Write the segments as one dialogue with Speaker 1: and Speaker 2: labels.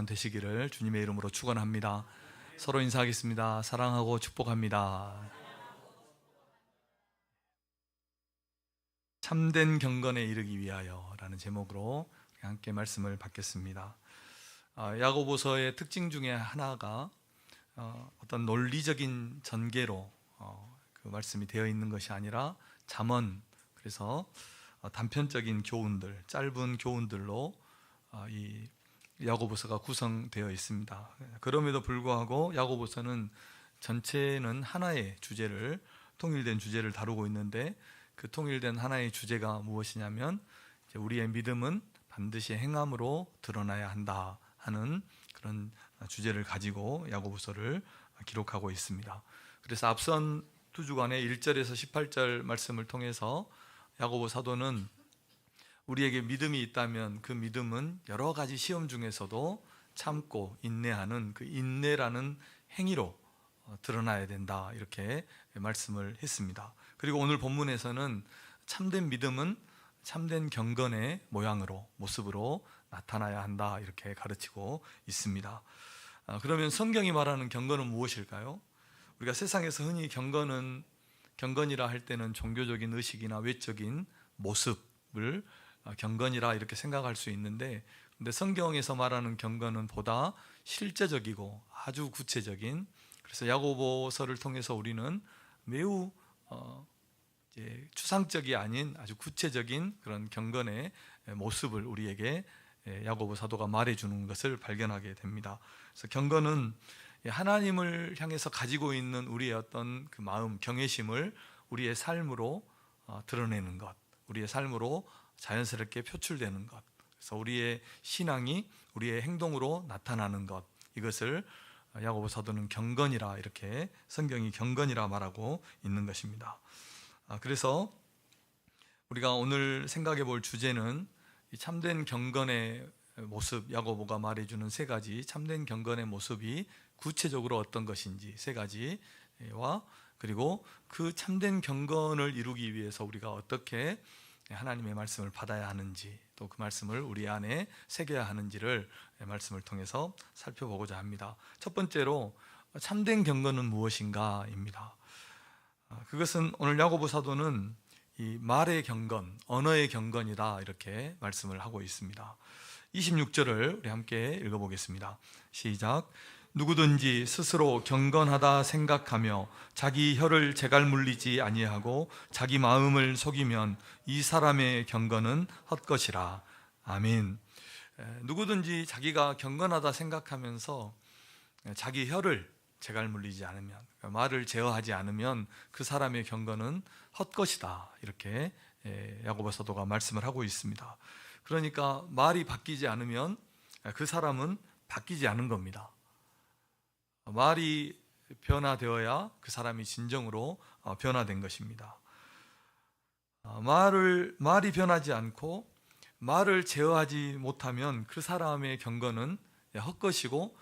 Speaker 1: 되시기를 주님의 이름으로 축원합니다. 서로 인사하겠습니다. 사랑하고 축복합니다. 참된 경건에 이르기 위하여 라는 제목으로 함께 말씀을 받겠습니다. 야고보서의 특징 중에 하나가 어떤 논리적인 전개로 그 말씀이 되어 있는 것이 아니라 잠언, 그래서 단편적인 교훈들, 짧은 교훈들로 이 야고보서가 구성되어 있습니다. 그럼에도 불구하고 야고보서는 전체는 하나의 주제를, 통일된 주제를 다루고 있는데, 그 통일된 하나의 주제가 무엇이냐면 우리의 믿음은 반드시 행함으로 드러나야 한다 하는 그런 주제를 가지고 야고보서를 기록하고 있습니다. 그래서 앞선 두 주간의 1절에서 18절 말씀을 통해서 야고보 사도는 우리에게 믿음이 있다면 그 믿음은 여러 가지 시험 중에서도 참고 인내하는 그 인내라는 행위로 드러나야 된다, 이렇게 말씀을 했습니다. 그리고 오늘 본문에서는 참된 믿음은 참된 경건의 모양으로, 모습으로 나타나야 한다, 이렇게 가르치고 있습니다. 그러면 성경이 말하는 경건은 무엇일까요? 우리가 세상에서 흔히 경건이라 할 때는 종교적인 의식이나 외적인 모습을 경건이라 이렇게 생각할 수 있는데, 근데 성경에서 말하는 경건은 보다 실제적이고 아주 구체적인, 그래서 야고보서를 통해서 우리는 매우 추상적이 아닌 아주 구체적인 그런 경건의 모습을 우리에게 야고보 사도가 말해주는 것을 발견하게 됩니다. 그래서 경건은 하나님을 향해서 가지고 있는 우리의 어떤 그 마음, 경외심을 우리의 삶으로 드러내는 것, 우리의 삶으로 자연스럽게 표출되는 것, 그래서 우리의 신앙이 우리의 행동으로 나타나는 것, 이것을 야고보 사도는 경건이라, 이렇게 성경이 경건이라 말하고 있는 것입니다. 그래서 우리가 오늘 생각해 볼 주제는 이 참된 경건의 모습, 야고보가 말해주는 세 가지 참된 경건의 모습이 구체적으로 어떤 것인지 세 가지와, 그리고 그 참된 경건을 이루기 위해서 우리가 어떻게 하나님의 말씀을 받아야 하는지, 또 그 말씀을 우리 안에 새겨야 하는지를 말씀을 통해서 살펴보고자 합니다. 첫 번째로 참된 경건은 무엇인가입니다. 그것은 오늘 야고보 사도는 이 말의 경건, 언어의 경건이다, 이렇게 말씀을 하고 있습니다. 26절을 우리 함께 읽어보겠습니다. 시작. 누구든지 스스로 경건하다 생각하며 자기 혀를 제갈 물리지 아니하고 자기 마음을 속이면 이 사람의 경건은 헛것이라. 아멘. 누구든지 자기가 경건하다 생각하면서 자기 혀를 제갈 물리지 않으면, 말을 제어하지 않으면 그 사람의 경건은 헛것이다, 이렇게 야고보 사도가 말씀을 하고 있습니다. 그러니까 말이 바뀌지 않으면 그 사람은 바뀌지 않은 겁니다. 말이 변화되어야 그 사람이 진정으로 변화된 것입니다. 말이 변하지 않고 말을 제어하지 못하면 그 사람의 경건은 헛것이고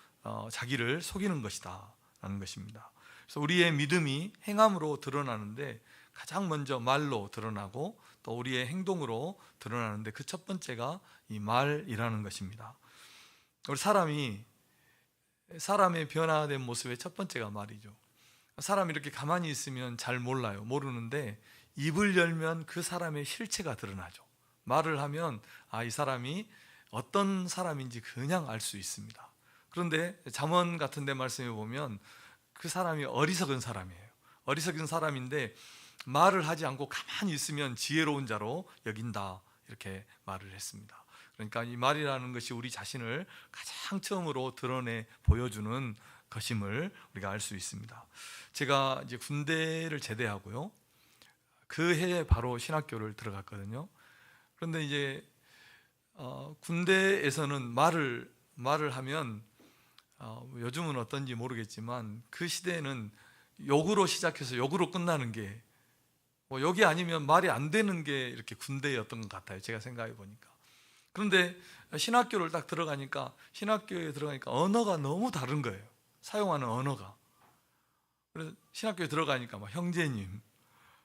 Speaker 1: 자기를 속이는 것이다 라는 것입니다. 그래서 우리의 믿음이 행함으로 드러나는데 가장 먼저 말로 드러나고 또 우리의 행동으로 드러나는데 그 첫 번째가 이 말이라는 것입니다. 우리 사람의 변화된 모습의 첫 번째가 말이죠. 사람이 이렇게 가만히 있으면 잘 몰라요. 모르는데 입을 열면 그 사람의 실체가 드러나죠. 말을 하면 이 사람이 어떤 사람인지 그냥 알 수 있습니다. 그런데 잠언 같은 데 말씀해 보면 그 사람이 어리석은 사람이에요. 어리석은 사람인데 말을 하지 않고 가만히 있으면 지혜로운 자로 여긴다, 이렇게 말을 했습니다. 그러니까 이 말이라는 것이 우리 자신을 가장 처음으로 드러내 보여주는 것임을 우리가 알 수 있습니다. 제가 이제 군대를 제대하고요, 그 해에 바로 신학교를 들어갔거든요. 그런데 이제 군대에서는 말을 하면 요즘은 어떤지 모르겠지만 그 시대에는 욕으로 시작해서 욕으로 끝나는 게, 욕이 아니면 말이 안 되는 게 이렇게 군대였던 것 같아요, 제가 생각해 보니까. 그런데 신학교를 딱 들어가니까, 신학교에 들어가니까 언어가 너무 다른 거예요. 사용하는 언어가. 그래서 신학교에 들어가니까 막 형제님,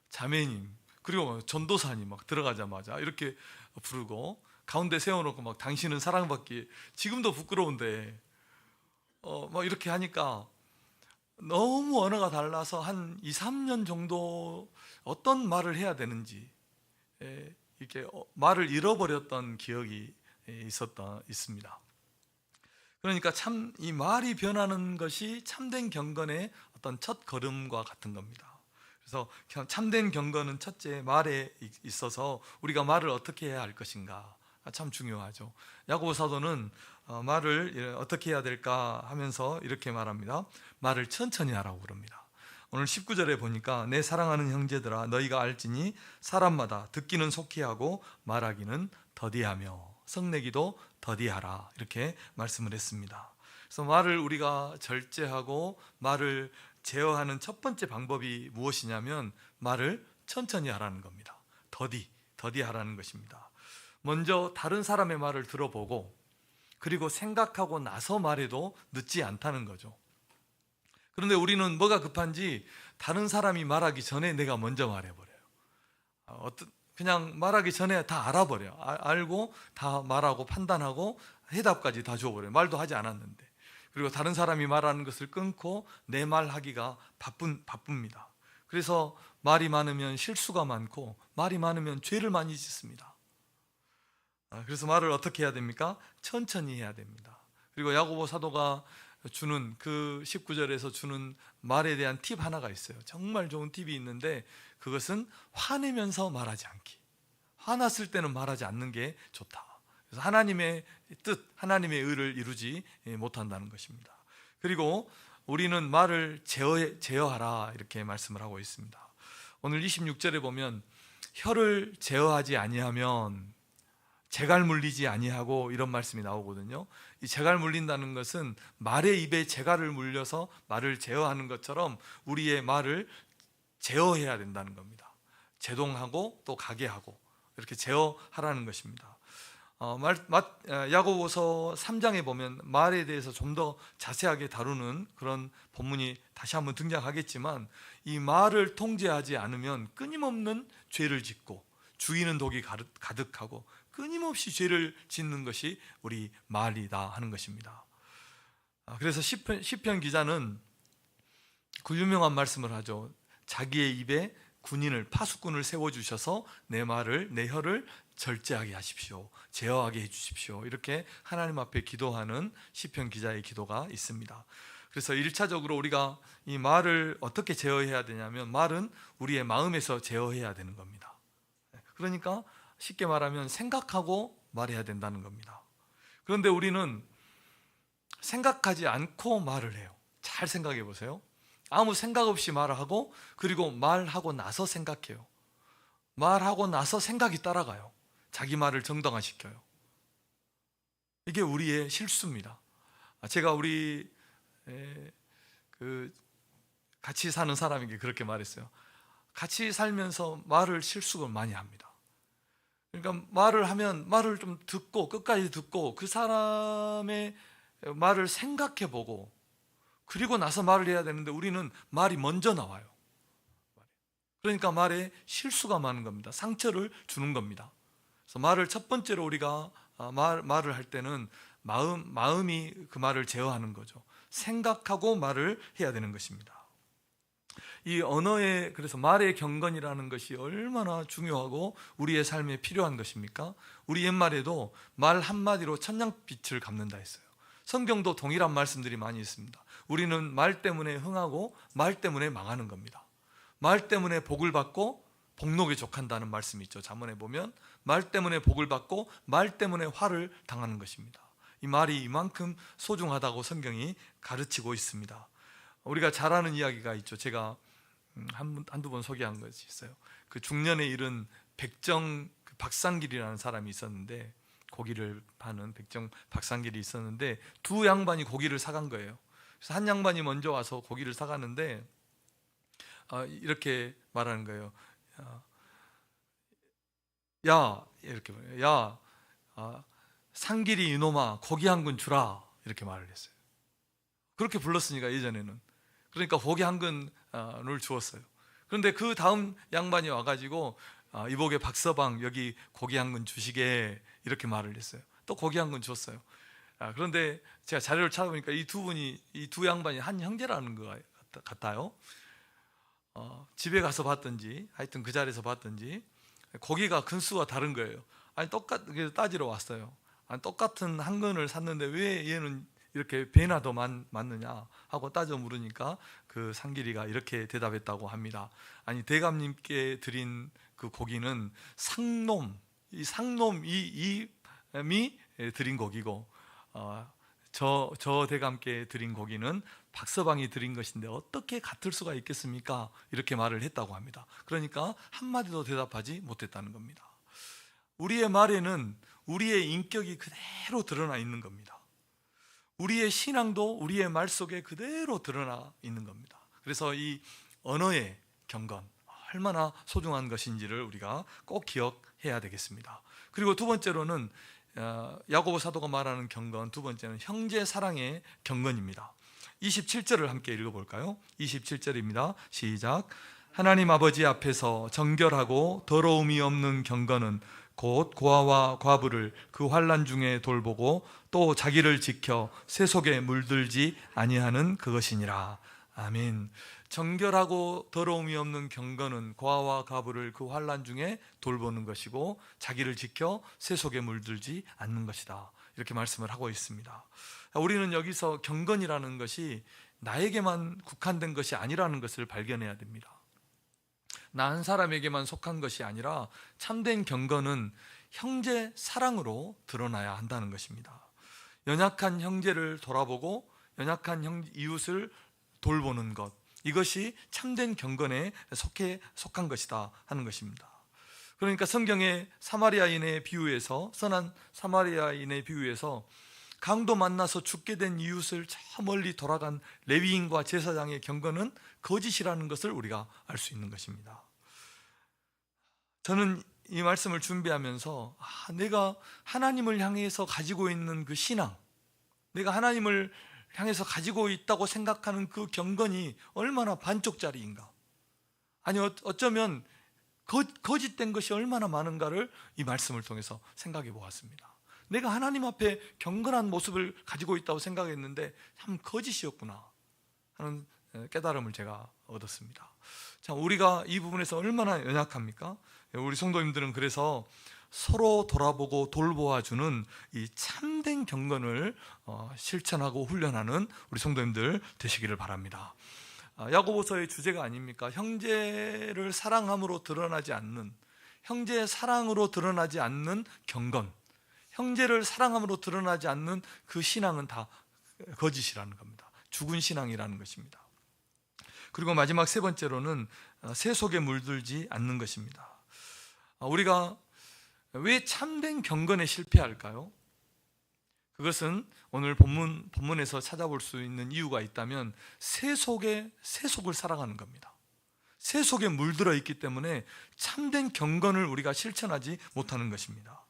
Speaker 1: 자매님, 그리고 전도사님 막 들어가자마자 이렇게 부르고, 가운데 세워놓고 막 당신은 사랑받기, 지금도 부끄러운데 뭐 이렇게 하니까 너무 언어가 달라서 한 2, 3년 정도 어떤 말을 해야 되는지 이렇게 말을 잃어버렸던 기억이 있습니다. 그러니까 참 이 말이 변하는 것이 참된 경건의 어떤 첫 걸음과 같은 겁니다. 그래서 참된 경건은 첫째 말에 있어서 우리가 말을 어떻게 해야 할 것인가 참 중요하죠. 야고보 사도는 말을 어떻게 해야 될까 하면서 이렇게 말합니다. 말을 천천히 하라고 그럽니다. 오늘 19절에 보니까 내 사랑하는 형제들아 너희가 알지니 사람마다 듣기는 속히 하고 말하기는 더디하며 성내기도 더디하라 이렇게 말씀을 했습니다. 그래서 말을 우리가 절제하고 말을 제어하는 첫 번째 방법이 무엇이냐면 말을 천천히 하라는 겁니다. 더디하라는 것입니다. 먼저 다른 사람의 말을 들어보고 그리고 생각하고 나서 말해도 늦지 않다는 거죠. 그런데 우리는 뭐가 급한지 다른 사람이 말하기 전에 내가 먼저 말해버려요. 그냥 말하기 전에 다 알아버려요. 알고 다 말하고 판단하고 해답까지 다 줘버려요. 말도 하지 않았는데. 그리고 다른 사람이 말하는 것을 끊고 내 말하기가 바쁩니다. 그래서 말이 많으면 실수가 많고 말이 많으면 죄를 많이 짓습니다. 그래서 말을 어떻게 해야 됩니까? 천천히 해야 됩니다. 그리고 야고보 사도가 주는 그 19절에서 주는 말에 대한 팁 하나가 있어요. 정말 좋은 팁이 있는데 그것은 화내면서 말하지 않기. 화났을 때는 말하지 않는 게 좋다. 그래서 하나님의 뜻, 하나님의 의를 이루지 못한다는 것입니다. 그리고 우리는 말을 제어하라 이렇게 말씀을 하고 있습니다. 오늘 26절에 보면 혀를 제어하지 아니하면 재갈 물리지 아니하고 이런 말씀이 나오거든요. 이 재갈 물린다는 것은 말의 입에 재갈을 물려서 말을 제어하는 것처럼 우리의 말을 제어해야 된다는 겁니다. 제동하고 또 가게 하고 이렇게 제어하라는 것입니다. 야고보서 3장에 보면 말에 대해서 좀 더 자세하게 다루는 그런 본문이 다시 한번 등장하겠지만 이 말을 통제하지 않으면 끊임없는 죄를 짓고 죽이는 독이 가득하고 끊임없이 죄를 짓는 것이 우리 말이다 하는 것입니다. 그래서 시편 기자는 그 유명한 말씀을 하죠. 자기의 입에 파수꾼을 세워주셔서 내 혀를 절제하게 하십시오. 제어하게 해주십시오. 이렇게 하나님 앞에 기도하는 시편 기자의 기도가 있습니다. 그래서 1차적으로 우리가 이 말을 어떻게 제어해야 되냐면 말은 우리의 마음에서 제어해야 되는 겁니다. 그러니까 쉽게 말하면 생각하고 말해야 된다는 겁니다. 그런데 우리는 생각하지 않고 말을 해요. 잘 생각해 보세요. 아무 생각 없이 말을 하고 그리고 말하고 나서 생각해요. 말하고 나서 생각이 따라가요. 자기 말을 정당화시켜요. 이게 우리의 실수입니다. 제가 우리 같이 사는 사람에게 그렇게 말했어요. 같이 살면서 말을 실수를 많이 합니다. 그러니까 말을 하면 말을 좀 듣고 끝까지 듣고 그 사람의 말을 생각해 보고 그리고 나서 말을 해야 되는데 우리는 말이 먼저 나와요. 그러니까 말에 실수가 많은 겁니다. 상처를 주는 겁니다. 그래서 말을 첫 번째로 우리가 말을 할 때는 마음이 그 말을 제어하는 거죠. 생각하고 말을 해야 되는 것입니다. 이 언어의 그래서 말의 경건이라는 것이 얼마나 중요하고 우리의 삶에 필요한 것입니까? 우리 옛말에도 말 한마디로 천냥빛을 갚는다 했어요. 성경도 동일한 말씀들이 많이 있습니다. 우리는 말 때문에 흥하고 말 때문에 망하는 겁니다. 말 때문에 복을 받고 복록에 족한다는 말씀이 있죠. 잠언에 보면 말 때문에 복을 받고 말 때문에 화를 당하는 것입니다. 이 말이 이만큼 소중하다고 성경이 가르치고 있습니다. 우리가 잘 아는 이야기가 있죠. 제가 한두 번 소개한 것이 있어요. 그 중년에 이른 박상길이라는 사람이 있었는데 고기를 파는 박상길이 있었는데 두 양반이 고기를 사간 거예요. 그래서 한 양반이 먼저 와서 고기를 사가는데 이렇게 말하는 거예요. 이렇게 말해요. 상길이 이놈아 고기 한 근 주라 이렇게 말을 했어요. 그렇게 불렀으니까 예전에는 그러니까 고기 한 근을 주었어요. 그런데 그 다음 양반이 와가지고 이복의 박서방 여기 고기 한 근 주시게 이렇게 말을 했어요. 또 고기 한 근 줬어요. 그런데 제가 자료를 찾아보니까 이 두 양반이 한 형제라는 것 같아요. 집에 가서 봤든지 하여튼 그 자리에서 봤든지 고기가 근수가 다른 거예요. 아니 똑같게 따지러 왔어요. 아니, 똑같은 한 근을 샀는데 왜 얘는 이렇게 배나 더 많느냐 하고 따져 물으니까 그 상길이가 이렇게 대답했다고 합니다. 아니, 대감님께 드린 그 고기는 상놈이 드린 고기고, 저 대감께 드린 고기는 박서방이 드린 것인데 어떻게 같을 수가 있겠습니까? 이렇게 말을 했다고 합니다. 그러니까 한마디도 대답하지 못했다는 겁니다. 우리의 말에는 우리의 인격이 그대로 드러나 있는 겁니다. 우리의 신앙도 우리의 말 속에 그대로 드러나 있는 겁니다. 그래서 이 언어의 경건, 얼마나 소중한 것인지를 우리가 꼭 기억해야 되겠습니다. 그리고 두 번째로는 야고보 사도가 말하는 경건, 두 번째는 형제 사랑의 경건입니다. 27절을 함께 읽어볼까요? 27절입니다. 시작. 하나님 아버지 앞에서 정결하고 더러움이 없는 경건은 곧 고아와 과부를 그 환난 중에 돌보고 또 자기를 지켜 세 속에 물들지 아니하는 그것이니라. 아멘. 정결하고 더러움이 없는 경건은 고아와 과부를 그 환난 중에 돌보는 것이고 자기를 지켜 세 속에 물들지 않는 것이다. 이렇게 말씀을 하고 있습니다. 우리는 여기서 경건이라는 것이 나에게만 국한된 것이 아니라는 것을 발견해야 됩니다. 나 한 사람에게만 속한 것이 아니라 참된 경건은 형제 사랑으로 드러나야 한다는 것입니다. 연약한 형제를 돌아보고 연약한 이웃을 돌보는 것, 이것이 참된 경건에 속한 것이다 하는 것입니다. 그러니까 성경의 사마리아인의 비유에서, 선한 사마리아인의 비유에서 강도 만나서 죽게 된 이웃을 저 멀리 돌아간 레위인과 제사장의 경건은 거짓이라는 것을 우리가 알 수 있는 것입니다. 저는 이 말씀을 준비하면서 내가 하나님을 향해서 가지고 있는 그 신앙, 내가 하나님을 향해서 가지고 있다고 생각하는 그 경건이 얼마나 반쪽짜리인가, 아니 어쩌면 거짓된 것이 얼마나 많은가를 이 말씀을 통해서 생각해 보았습니다. 내가 하나님 앞에 경건한 모습을 가지고 있다고 생각했는데 참 거짓이었구나 하는 깨달음을 제가 얻었습니다. 자, 우리가 이 부분에서 얼마나 연약합니까? 우리 성도님들은 그래서 서로 돌아보고 돌보아주는 이 참된 경건을 실천하고 훈련하는 우리 성도님들 되시기를 바랍니다. 야고보서의 주제가 아닙니까? 형제를 사랑함으로 드러나지 않는, 형제의 사랑으로 드러나지 않는 경건, 형제를 사랑함으로 드러나지 않는 그 신앙은 다 거짓이라는 겁니다. 죽은 신앙이라는 것입니다. 그리고 마지막 세 번째로는 새 속에 물들지 않는 것입니다. 우리가 왜 참된 경건에 실패할까요? 그것은 오늘 본문에서 찾아볼 수 있는 이유가 있다면 새 속을 사랑하는 겁니다. 새 속에 물들어 있기 때문에 참된 경건을 우리가 실천하지 못하는 것입니다.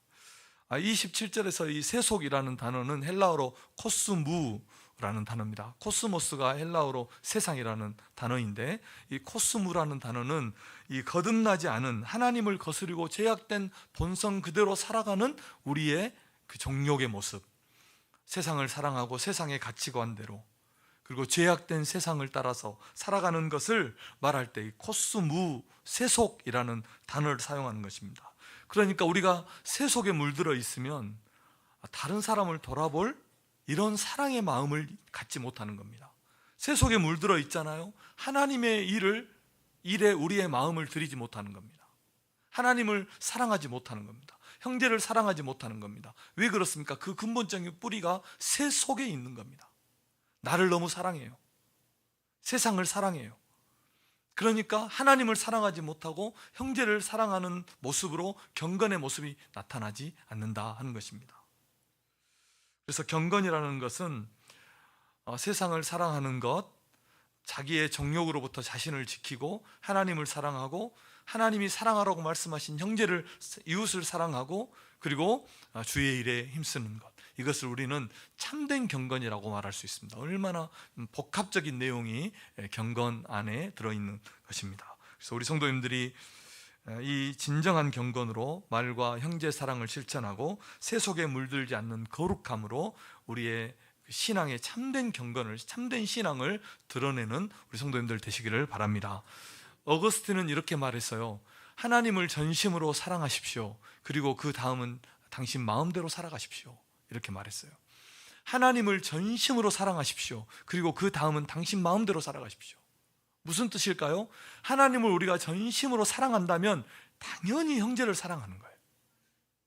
Speaker 1: 27절에서 이 세속이라는 단어는 헬라어로 코스무라는 단어입니다. 코스모스가 헬라어로 세상이라는 단어인데, 이 코스무라는 단어는 이 거듭나지 않은, 하나님을 거스르고 죄악된 본성 그대로 살아가는 우리의 그 정욕의 모습, 세상을 사랑하고 세상의 가치관대로, 그리고 죄악된 세상을 따라서 살아가는 것을 말할 때 이 코스무, 세속이라는 단어를 사용하는 것입니다. 그러니까 우리가 세속에 물들어 있으면 다른 사람을 돌아볼 이런 사랑의 마음을 갖지 못하는 겁니다. 세속에 물들어 있잖아요. 하나님의 일에 우리의 마음을 들이지 못하는 겁니다. 하나님을 사랑하지 못하는 겁니다. 형제를 사랑하지 못하는 겁니다. 왜 그렇습니까? 그 근본적인 뿌리가 세속에 있는 겁니다. 나를 너무 사랑해요. 세상을 사랑해요. 그러니까 하나님을 사랑하지 못하고 형제를 사랑하는 모습으로 경건의 모습이 나타나지 않는다 하는 것입니다. 그래서 경건이라는 것은 세상을 사랑하는 것, 자기의 정욕으로부터 자신을 지키고 하나님을 사랑하고 하나님이 사랑하라고 말씀하신 형제를, 이웃을 사랑하고 그리고 주의 일에 힘쓰는 것, 이것을 우리는 참된 경건이라고 말할 수 있습니다. 얼마나 복합적인 내용이 경건 안에 들어있는 것입니다. 그래서 우리 성도님들이 이 진정한 경건으로 말과 형제 사랑을 실천하고 세속에 물들지 않는 거룩함으로 우리의 신앙의 참된 경건을, 참된 신앙을 드러내는 우리 성도님들 되시기를 바랍니다. 어거스틴은 이렇게 말했어요. 하나님을 전심으로 사랑하십시오. 그리고 그 다음은 당신 마음대로 살아가십시오. 이렇게 말했어요. 하나님을 전심으로 사랑하십시오. 그리고 그 다음은 당신 마음대로 살아가십시오. 무슨 뜻일까요? 하나님을 우리가 전심으로 사랑한다면 당연히 형제를 사랑하는 거예요.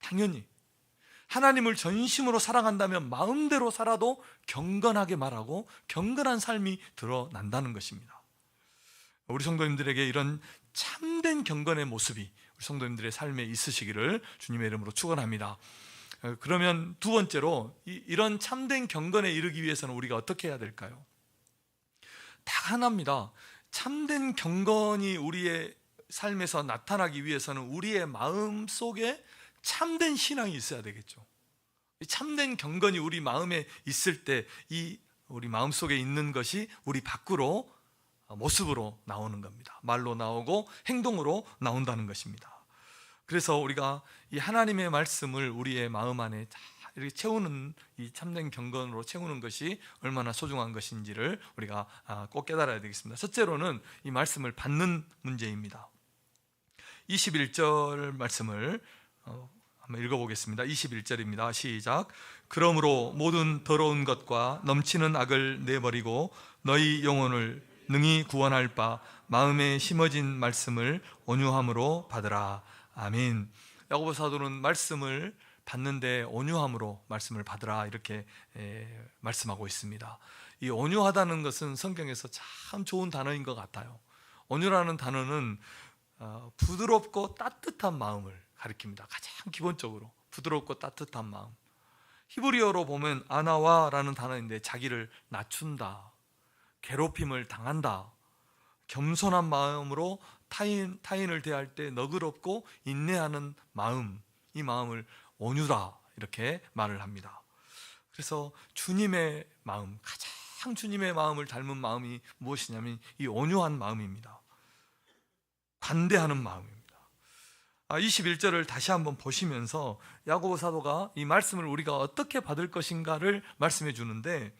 Speaker 1: 당연히. 하나님을 전심으로 사랑한다면 마음대로 살아도 경건하게 말하고 경건한 삶이 드러난다는 것입니다. 우리 성도님들에게 이런 참된 경건의 모습이 우리 성도님들의 삶에 있으시기를 주님의 이름으로 축원합니다. 그러면 두 번째로 이런 참된 경건에 이르기 위해서는 우리가 어떻게 해야 될까요? 다 하나입니다. 참된 경건이 우리의 삶에서 나타나기 위해서는 우리의 마음 속에 참된 신앙이 있어야 되겠죠. 참된 경건이 우리 마음에 있을 때 이 우리 마음 속에 있는 것이 우리 밖으로 모습으로 나오는 겁니다. 말로 나오고 행동으로 나온다는 것입니다. 그래서 우리가 이 하나님의 말씀을 우리의 마음 안에 이렇게 채우는, 이 참된 경건으로 채우는 것이 얼마나 소중한 것인지를 우리가 꼭 깨달아야 되겠습니다. 첫째로는 이 말씀을 받는 문제입니다. 21절 말씀을 한번 읽어보겠습니다. 21절입니다. 시작. 그러므로 모든 더러운 것과 넘치는 악을 내버리고 너희 영혼을 능히 구원할 바 마음에 심어진 말씀을 온유함으로 받으라. 아멘. 야고보 사도는 말씀을 받는데 온유함으로 말씀을 받으라 이렇게 말씀하고 있습니다. 이 온유하다는 것은 성경에서 참 좋은 단어인 것 같아요. 온유라는 단어는 부드럽고 따뜻한 마음을 가리킵니다. 가장 기본적으로 부드럽고 따뜻한 마음. 히브리어로 보면 아나와라는 단어인데 자기를 낮춘다, 괴롭힘을 당한다, 겸손한 마음으로 타인을 대할 때 너그럽고 인내하는 마음, 이 마음을 온유다 이렇게 말을 합니다. 그래서 주님의 마음, 가장 주님의 마음을 닮은 마음이 무엇이냐면 이 온유한 마음입니다. 관대하는 마음입니다. 21절을 다시 한번 보시면서 야고보 사도가 이 말씀을 우리가 어떻게 받을 것인가를 말씀해 주는데,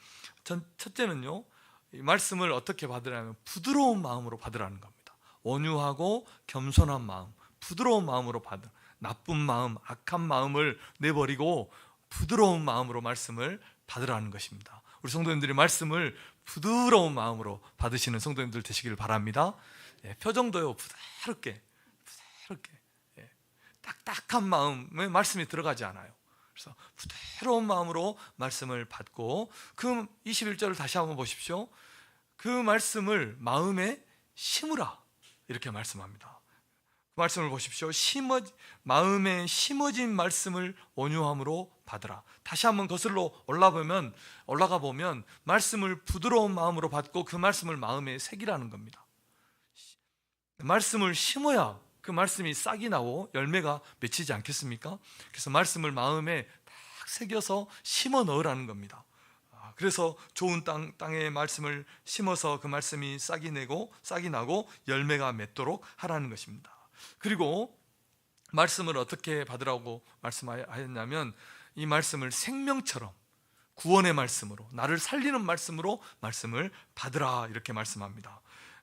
Speaker 1: 첫째는요, 이 말씀을 어떻게 받으라면 부드러운 마음으로 받으라는 겁니다. 온유하고 겸손한 마음, 부드러운 마음으로 받으라. 나쁜 마음, 악한 마음을 내버리고 부드러운 마음으로 말씀을 받으라는 것입니다. 우리 성도님들이 말씀을 부드러운 마음으로 받으시는 성도님들 되시기를 바랍니다. 표정도요, 부드럽게 딱딱한 마음에 말씀이 들어가지 않아요. 그래서 부드러운 마음으로 말씀을 받고, 그 21절을 다시 한번 보십시오. 그 말씀을 마음에 심으라 이렇게 말씀합니다. 그 말씀을 보십시오. 마음에 심어진 말씀을 온유함으로 받으라. 다시 한번 거슬러 올라가 보면 말씀을 부드러운 마음으로 받고 그 말씀을 마음에 새기라는 겁니다. 말씀을 심어야 그 말씀이 싹이 나고 열매가 맺히지 않겠습니까? 그래서 말씀을 마음에 딱 새겨서 심어 넣으라는 겁니다. 그래서 좋은 땅에 말씀을 심어서 그 말씀이 싹이 나고 열매가 맺도록 하라는 것입니다. 그리고 말씀을 어떻게 받으라고 말씀하였냐면 이 말씀을 생명처럼, 구원의 말씀으로, 나를 살리는 말씀으로 말씀을 받으라 이렇게 말씀합니다.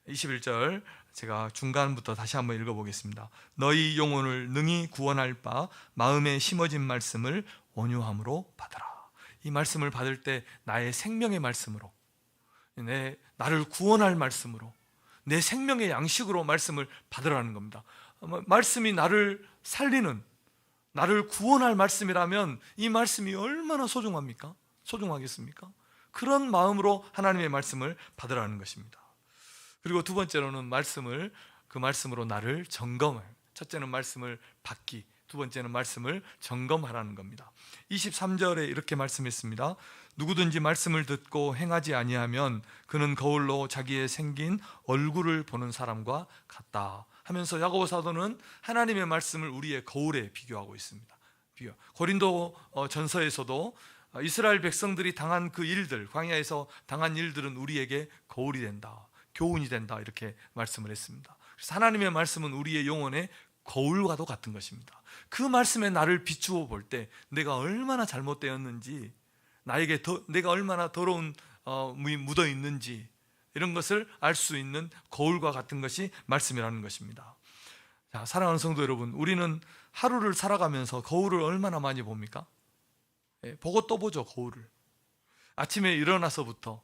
Speaker 1: 21절 제가 중간부터 다시 한번 읽어보겠습니다. 너희 영혼을 능히 구원할 바 마음에 심어진 말씀을 온유함으로 받으라. 이 말씀을 받을 때 나의 생명의 말씀으로, 나를 구원할 말씀으로, 내 생명의 양식으로 말씀을 받으라는 겁니다. 말씀이 나를 살리는, 나를 구원할 말씀이라면 이 말씀이 얼마나 소중합니까? 소중하겠습니까? 그런 마음으로 하나님의 말씀을 받으라는 것입니다. 그리고 두 번째로는 그 말씀으로 나를 점검해요. 첫째는 말씀을 받기, 두 번째는 말씀을 점검하라는 겁니다. 23절에 이렇게 말씀했습니다. 누구든지 말씀을 듣고 행하지 아니하면 그는 거울로 자기의 생긴 얼굴을 보는 사람과 같다 하면서 야고보 사도는 하나님의 말씀을 우리의 거울에 비교하고 있습니다. 고린도 전서에서도 이스라엘 백성들이 당한 그 일들, 광야에서 당한 일들은 우리에게 거울이 된다, 교훈이 된다 이렇게 말씀을 했습니다. 그래서 하나님의 말씀은 우리의 영혼의 거울과도 같은 것입니다. 그 말씀에 나를 비추어 볼 때 내가 얼마나 잘못되었는지, 내가 얼마나 더러운 물이 묻어 있는지, 이런 것을 알 수 있는 거울과 같은 것이 말씀이라는 것입니다. 자, 사랑하는 성도 여러분, 우리는 하루를 살아가면서 거울을 얼마나 많이 봅니까? 보고 또 보죠. 거울을. 아침에 일어나서부터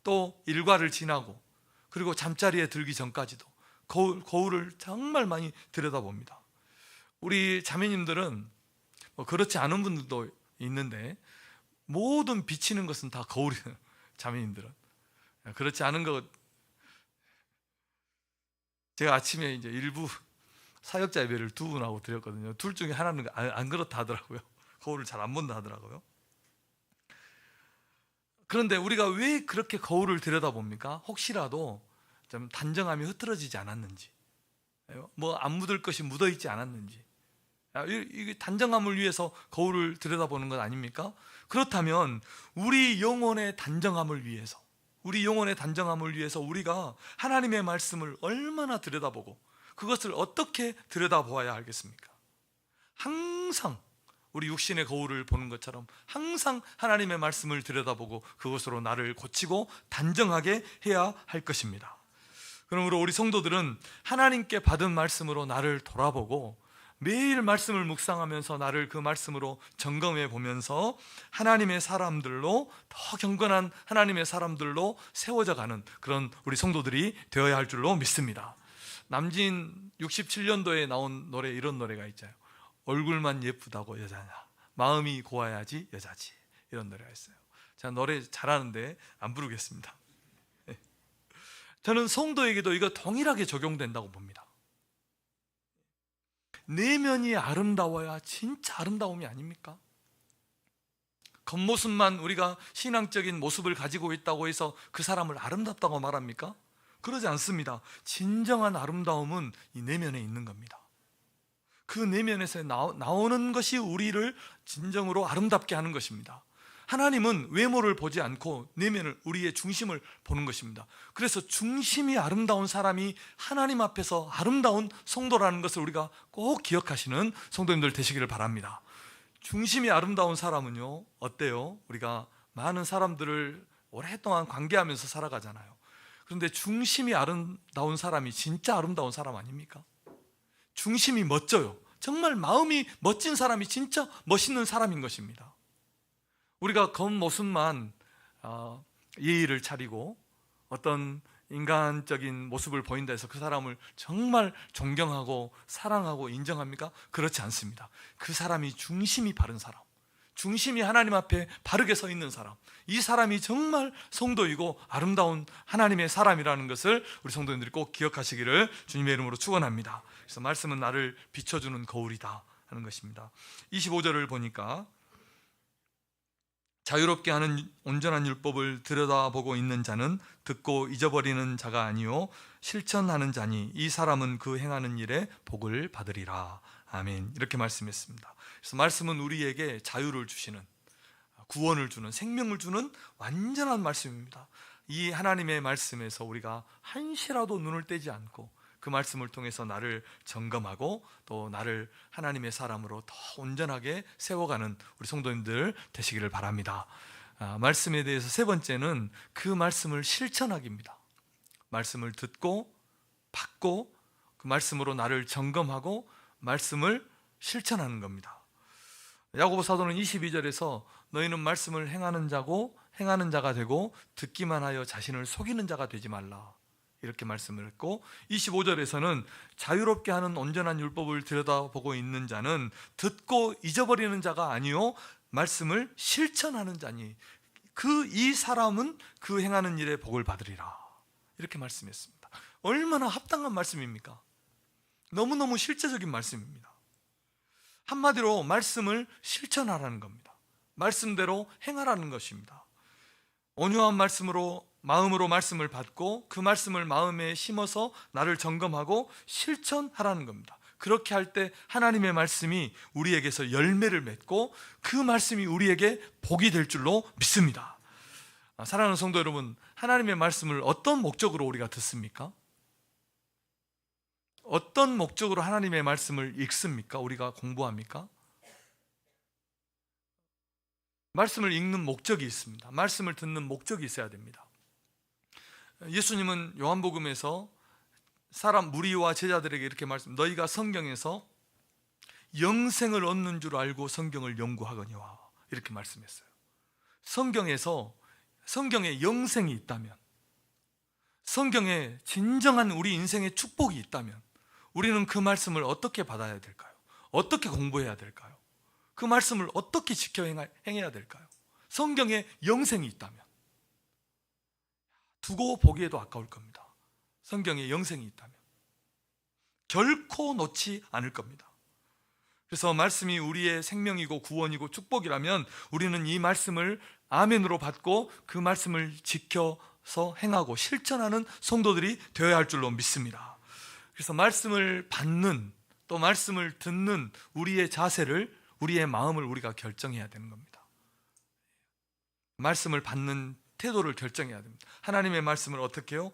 Speaker 1: 또 일과를 지나고, 그리고 잠자리에 들기 전까지도 거울을 정말 많이 들여다봅니다. 우리 자매님들은 그렇지 않은 분들도 있는데, 모든 비치는 것은 다 거울이에요. 자매님들은 그렇지 않은 것. 제가 아침에 이제 일부 사역자 예배를 두 분하고 드렸거든요. 둘 중에 하나는 안 그렇다 하더라고요. 거울을 잘 안 본다 하더라고요. 그런데 우리가 왜 그렇게 거울을 들여다봅니까? 혹시라도 좀 단정함이 흐트러지지 않았는지, 뭐 안 묻을 것이 묻어 있지 않았는지, 이게 단정함을 위해서 거울을 들여다보는 것 아닙니까? 그렇다면 우리 영혼의 단정함을 위해서 우리가 하나님의 말씀을 얼마나 들여다보고 그것을 어떻게 들여다보아야 하겠습니까? 항상 우리 육신의 거울을 보는 것처럼 항상 하나님의 말씀을 들여다보고 그것으로 나를 고치고 단정하게 해야 할 것입니다. 그러므로 우리 성도들은 하나님께 받은 말씀으로 나를 돌아보고 매일 말씀을 묵상하면서 나를 그 말씀으로 점검해 보면서 하나님의 사람들로, 더 경건한 하나님의 사람들로 세워져 가는 그런 우리 성도들이 되어야 할 줄로 믿습니다. 남진 67년도에 나온 노래, 이런 노래가 있잖아요. 얼굴만 예쁘다고 여자냐, 마음이 고와야지 여자지, 이런 노래가 있어요. 제가 노래 잘하는데 안 부르겠습니다. 저는 성도에게도 이거 동일하게 적용된다고 봅니다. 내면이 아름다워야 진짜 아름다움이 아닙니까? 겉모습만 우리가 신앙적인 모습을 가지고 있다고 해서 그 사람을 아름답다고 말합니까? 그러지 않습니다. 진정한 아름다움은 이 내면에 있는 겁니다. 그 내면에서 나오는 것이 우리를 진정으로 아름답게 하는 것입니다. 하나님은 외모를 보지 않고 내면을, 우리의 중심을 보는 것입니다. 그래서 중심이 아름다운 사람이 하나님 앞에서 아름다운 성도라는 것을 우리가 꼭 기억하시는 성도님들 되시기를 바랍니다. 중심이 아름다운 사람은요, 어때요? 우리가 많은 사람들을 오랫동안 관계하면서 살아가잖아요. 그런데 중심이 아름다운 사람이 진짜 아름다운 사람 아닙니까? 중심이 멋져요. 정말 마음이 멋진 사람이 진짜 멋있는 사람인 것입니다. 우리가 겉모습만 예의를 차리고 어떤 인간적인 모습을 보인다 해서 그 사람을 정말 존경하고 사랑하고 인정합니까? 그렇지 않습니다. 그 사람이 중심이 바른 사람, 중심이 하나님 앞에 바르게 서 있는 사람, 이 사람이 정말 성도이고 아름다운 하나님의 사람이라는 것을 우리 성도님들이 꼭 기억하시기를 주님의 이름으로 축원합니다. 그래서 말씀은 나를 비춰주는 거울이다 하는 것입니다. 25절을 보니까 자유롭게 하는 온전한 율법을 들여다보고 있는 자는 듣고 잊어버리는 자가 아니요 실천하는 자니 이 사람은 그 행하는 일에 복을 받으리라. 아멘. 이렇게 말씀했습니다. 그래서 말씀은 우리에게 자유를 주시는, 구원을 주는, 생명을 주는 완전한 말씀입니다. 이 하나님의 말씀에서 우리가 한시라도 눈을 떼지 않고 그 말씀을 통해서 나를 점검하고 또 나를 하나님의 사람으로 더 온전하게 세워가는 우리 성도님들 되시기를 바랍니다. 말씀에 대해서 세 번째는 그 말씀을 실천하기입니다. 말씀을 듣고 받고 그 말씀으로 나를 점검하고 말씀을 실천하는 겁니다. 야고보 사도는 22절에서 너희는 말씀을 행하는 자가 되고 듣기만 하여 자신을 속이는 자가 되지 말라, 이렇게 말씀을 했고, 25절에서는 자유롭게 하는 온전한 율법을 들여다보고 있는 자는 듣고 잊어버리는 자가 아니요 말씀을 실천하는 자니 이 사람은 그 행하는 일에 복을 받으리라, 이렇게 말씀했습니다. 얼마나 합당한 말씀입니까? 너무너무 실제적인 말씀입니다. 한마디로 말씀을 실천하라는 겁니다. 말씀대로 행하라는 것입니다. 온유한 마음으로 말씀을 받고 그 말씀을 마음에 심어서 나를 점검하고 실천하라는 겁니다. 그렇게 할 때 하나님의 말씀이 우리에게서 열매를 맺고 그 말씀이 우리에게 복이 될 줄로 믿습니다. 사랑하는 성도 여러분, 하나님의 말씀을 어떤 목적으로 우리가 듣습니까? 어떤 목적으로 하나님의 말씀을 읽습니까? 우리가 공부합니까? 말씀을 읽는 목적이 있습니다. 말씀을 듣는 목적이 있어야 됩니다. 예수님은 요한복음에서 무리와 제자들에게 이렇게 너희가 성경에서 영생을 얻는 줄 알고 성경을 연구하거니와, 이렇게 말씀했어요. 성경에 영생이 있다면, 성경에 진정한 우리 인생의 축복이 있다면 우리는 그 말씀을 어떻게 받아야 될까요? 어떻게 공부해야 될까요? 그 말씀을 어떻게 지켜 행해야 될까요? 성경에 영생이 있다면 두고 보기에도 아까울 겁니다. 성경에 영생이 있다면 결코 놓지 않을 겁니다. 그래서 말씀이 우리의 생명이고 구원이고 축복이라면 우리는 이 말씀을 아멘으로 받고 그 말씀을 지켜서 행하고 실천하는 성도들이 되어야 할 줄로 믿습니다. 그래서 말씀을 받는, 또 말씀을 듣는 우리의 자세를, 우리의 마음을 우리가 결정해야 되는 겁니다. 말씀을 받는 태도를 결정해야 됩니다. 하나님의 말씀을 어떻게 해요?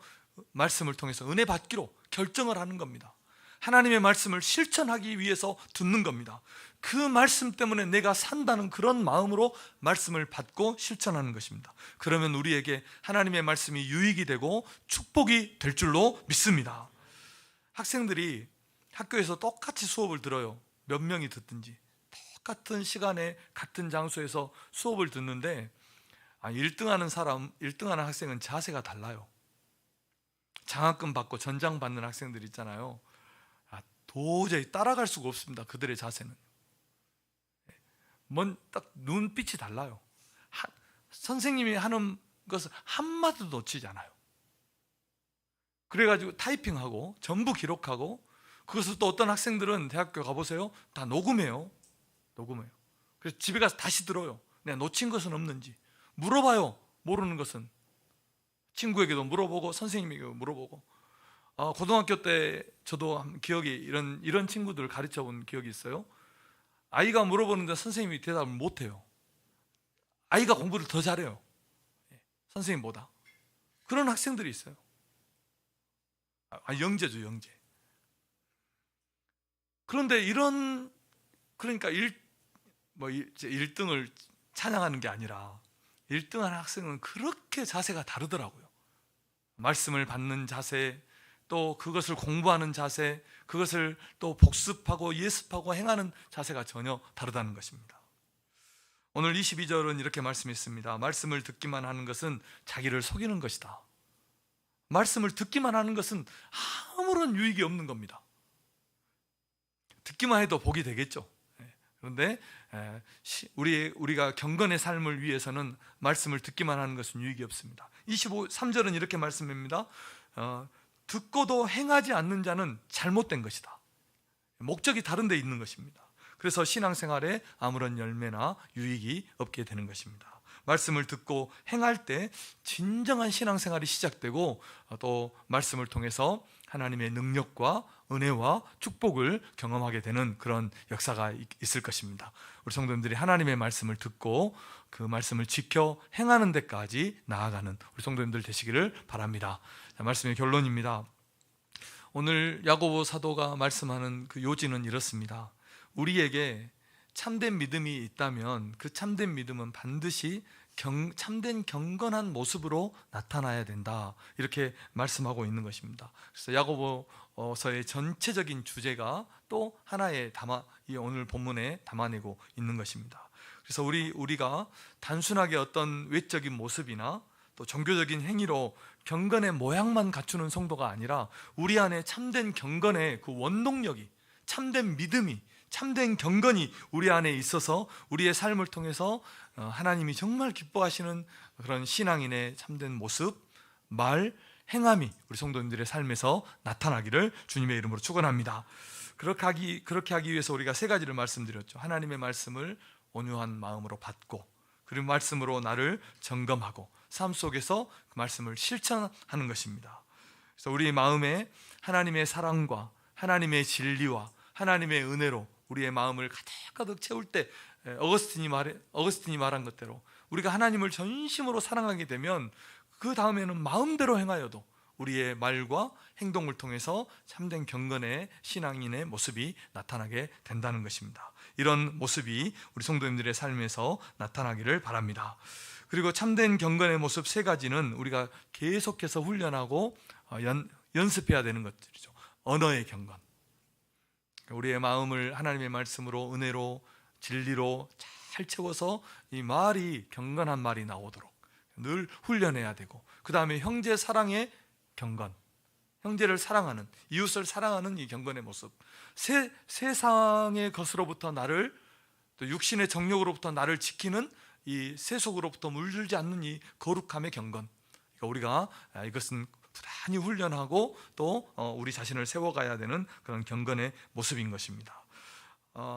Speaker 1: 말씀을 통해서 은혜 받기로 결정을 하는 겁니다. 하나님의 말씀을 실천하기 위해서 듣는 겁니다. 그 말씀 때문에 내가 산다는 그런 마음으로 말씀을 받고 실천하는 것입니다. 그러면 우리에게 하나님의 말씀이 유익이 되고 축복이 될 줄로 믿습니다. 학생들이 학교에서 똑같이 수업을 들어요. 몇 명이 듣든지 똑같은 시간에 같은 장소에서 수업을 듣는데 1등하는 학생은 자세가 달라요. 장학금 받고 전장 받는 학생들 있잖아요. 도저히 따라갈 수가 없습니다. 그들의 자세는. 딱 눈빛이 달라요. 선생님이 하는 것을 한마디도 놓치지 않아요. 그래가지고 타이핑하고 전부 기록하고, 그것을 또 어떤 학생들은 대학교 가보세요. 다 녹음해요. 그래서 집에 가서 다시 들어요. 내가 놓친 것은 없는지 물어봐요. 모르는 것은 친구에게도 물어보고 선생님에게도 물어보고. 고등학교 때 저도 기억이 이런 친구들 가르쳐 본 기억이 있어요. 아이가 물어보는데 선생님이 대답을 못해요. 아이가 공부를 더 잘해요, 선생님보다. 그런 학생들이 있어요. 영재죠, 영재. 그런데 그러니까 1등을 찬양하는 게 아니라 1등하는 학생은 그렇게 자세가 다르더라고요. 말씀을 받는 자세, 또 그것을 공부하는 자세, 그것을 또 복습하고 예습하고 행하는 자세가 전혀 다르다는 것입니다. 오늘 22절은 이렇게 말씀했습니다. 말씀을 듣기만 하는 것은 자기를 속이는 것이다. 말씀을 듣기만 하는 것은 아무런 유익이 없는 겁니다. 듣기만 해도 복이 되겠죠. 그런데 우리가 경건의 삶을 위해서는 말씀을 듣기만 하는 것은 유익이 없습니다. 23절은 이렇게 말씀합니다. 듣고도 행하지 않는 자는 잘못된 것이다. 목적이 다른 데 있는 것입니다. 그래서 신앙생활에 아무런 열매나 유익이 없게 되는 것입니다. 말씀을 듣고 행할 때 진정한 신앙생활이 시작되고, 또 말씀을 통해서 하나님의 능력과 은혜와 축복을 경험하게 되는 그런 역사가 있을 것입니다. 우리 성도님들이 하나님의 말씀을 듣고 그 말씀을 지켜 행하는 데까지 나아가는 우리 성도님들 되시기를 바랍니다. 자, 말씀의 결론입니다. 오늘 야고보 사도가 말씀하는 그 요지는 이렇습니다. 우리에게 참된 믿음이 있다면 그 참된 믿음은 반드시 참된 경건한 모습으로 나타나야 된다, 이렇게 말씀하고 있는 것입니다. 그래서 야고보서의 전체적인 주제가 또 하나의 오늘 본문에 담아내고 있는 것입니다. 그래서 우리가 단순하게 어떤 외적인 모습이나 또 종교적인 행위로 경건의 모양만 갖추는 성도가 아니라 우리 안에 참된 경건의 그 원동력이, 참된 믿음이, 참된 경건이 우리 안에 있어서 우리의 삶을 통해서 하나님이 정말 기뻐하시는 그런 신앙인의 참된 모습, 말, 행함이 우리 성도님들의 삶에서 나타나기를 주님의 이름으로 축원합니다. 그렇게 하기 위해서 우리가 세 가지를 말씀드렸죠. 하나님의 말씀을 온유한 마음으로 받고, 그리고 말씀으로 나를 점검하고, 삶 속에서 그 말씀을 실천하는 것입니다. 그래서 우리 마음에 하나님의 사랑과 하나님의 진리와 하나님의 은혜로 우리의 마음을 가득가득 채울 때, 어거스틴이 말한 것대로 우리가 하나님을 전심으로 사랑하게 되면 그 다음에는 마음대로 행하여도 우리의 말과 행동을 통해서 참된 경건의 신앙인의 모습이 나타나게 된다는 것입니다. 이런 모습이 우리 성도님들의 삶에서 나타나기를 바랍니다. 그리고 참된 경건의 모습 세 가지는 우리가 계속해서 훈련하고 연습해야 되는 것들이죠. 언어의 경건, 우리의 마음을 하나님의 말씀으로, 은혜로, 진리로 잘 채워서 이 말이 경건한 말이 나오도록 늘 훈련해야 되고, 그 다음에 형제 사랑의 경건, 형제를 사랑하는, 이웃을 사랑하는 이 경건의 모습, 세상의 것으로부터 나를, 또 육신의 정욕으로부터 나를 지키는 이 세속으로부터 물들지 않는 이 거룩함의 경건, 그러니까 우리가 이것은 부단히 훈련하고 또 우리 자신을 세워가야 되는 그런 경건의 모습인 것입니다.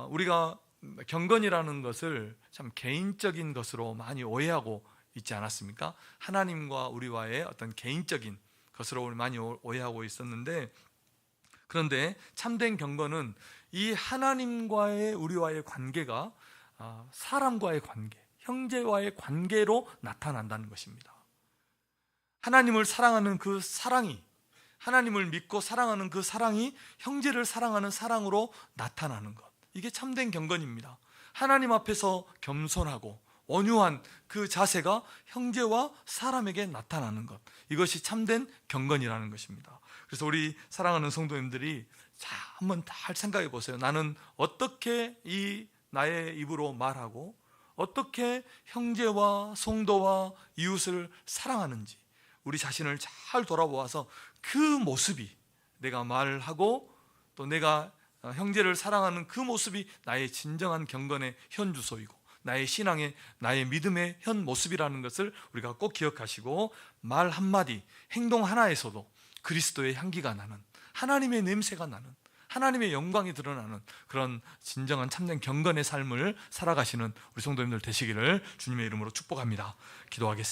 Speaker 1: 우리가 경건이라는 것을 참 개인적인 것으로 많이 오해하고 있지 않았습니까? 하나님과 우리와의 어떤 개인적인 것으로 많이 오해하고 있었는데, 그런데 참된 경건은 이 하나님과의 우리와의 관계가 사람과의 관계, 형제와의 관계로 나타난다는 것입니다. 하나님을 사랑하는 그 사랑이, 하나님을 믿고 사랑하는 그 사랑이 형제를 사랑하는 사랑으로 나타나는 것, 이게 참된 경건입니다. 하나님 앞에서 겸손하고 온유한 그 자세가 형제와 사람에게 나타나는 것, 이것이 참된 경건이라는 것입니다. 그래서 우리 사랑하는 성도님들이 자, 한번 잘 생각해 보세요. 나는 어떻게 나의 입으로 말하고 어떻게 형제와 성도와 이웃을 사랑하는지 우리 자신을 잘 돌아보아서 그 모습이, 내가 말하고 또 내가 형제를 사랑하는 그 모습이 나의 진정한 경건의 현주소이고 나의 신앙의, 나의 믿음의 현 모습이라는 것을 우리가 꼭 기억하시고, 말 한마디, 행동 하나에서도 그리스도의 향기가 나는, 하나님의 냄새가 나는, 하나님의 영광이 드러나는 그런 진정한 참된 경건의 삶을 살아가시는 우리 성도님들 되시기를 주님의 이름으로 축복합니다. 기도하겠습니다.